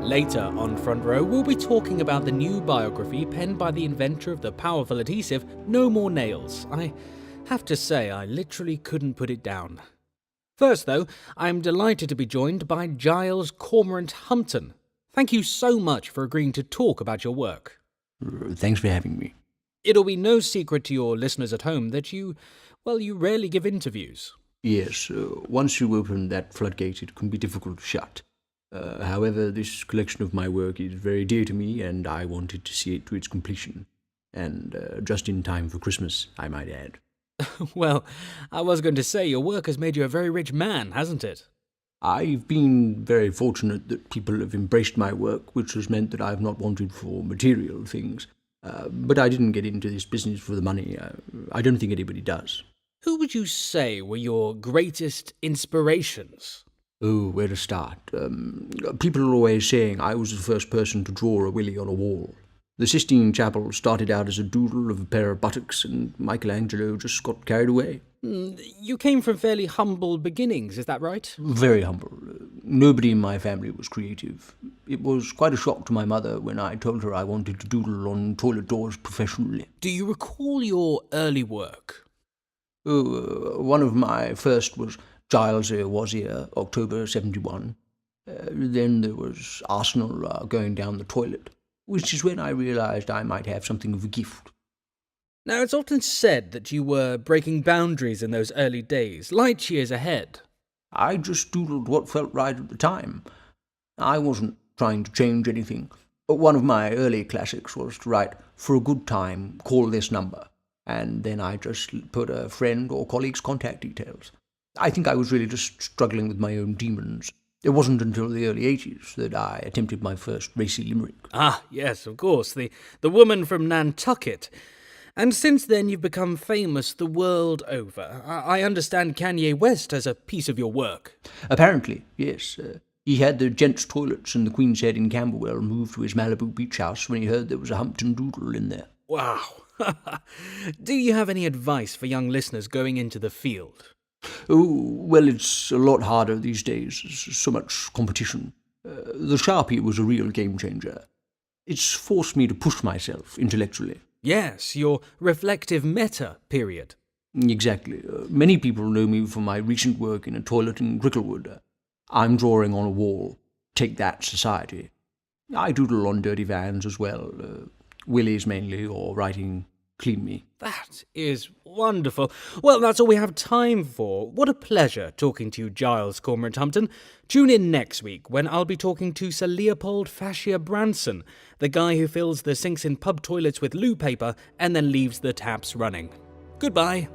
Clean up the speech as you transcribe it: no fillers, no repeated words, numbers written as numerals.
Later on Front Row, we'll be talking about the new biography penned by the inventor of the powerful adhesive No More Nails. I have to say, I literally couldn't put it down. First, though, I am delighted to be joined by Giles Cormorant Humpton. Thank you so much for agreeing to talk about your work. Thanks for having me. It'll be no secret to your listeners at home that you rarely give interviews. Yes, once you open that floodgate, it can be difficult to shut. However, this collection of my work is very dear to me, and I wanted to see it to its completion. And just in time for Christmas, I might add. Well, I was going to say, your work has made you a very rich man, hasn't it? I've been very fortunate that people have embraced my work, which has meant that I've not wanted for material things. But I didn't get into this business for the money. I don't think anybody does. Who would you say were your greatest inspirations? Oh, where to start? People are always saying I was the first person to draw a willy on a wall. The Sistine Chapel started out as a doodle of a pair of buttocks, and Michelangelo just got carried away. You came from fairly humble beginnings, is that right? Very humble. Nobody in my family was creative. It was quite a shock to my mother when I told her I wanted to doodle on toilet doors professionally. Do you recall your early work? One of my first was Giles Was Here, October 71. Then there was Arsenal going down the toilet, which is when I realised I might have something of a gift. Now, it's often said that you were breaking boundaries in those early days, light years ahead. I just doodled what felt right at the time. I wasn't trying to change anything. One of my early classics was to write, "For a good time, call this number," and then I just put a friend or colleague's contact details. I think I was really just struggling with my own demons. It wasn't until the early 80s that I attempted my first racy limerick. Ah, yes, of course, the woman from Nantucket. And since then you've become famous the world over. I understand Kanye West has a piece of your work. Apparently, yes. He had the gents' toilets in the Queen's Head in Camberwell moved to his Malibu beach house when he heard there was a Humpton Doodle in there. Wow. Do you have any advice for young listeners going into the field? Oh, well, it's a lot harder these days. There's so much competition. The Sharpie was a real game changer. It's forced me to push myself intellectually. Yes, your reflective meta period. Exactly. Many people know me for my recent work in a toilet in Cricklewood. I'm drawing on a wall. Take that, society. I doodle on dirty vans as well. Willies mainly, or writing Clean Me. That is wonderful. Well, that's all we have time for. What a pleasure talking to you, Giles Cormorant Humpton. Tune in next week when I'll be talking to Sir Leopold Fascia Branson, the guy who fills the sinks in pub toilets with loo paper and then leaves the taps running. Goodbye.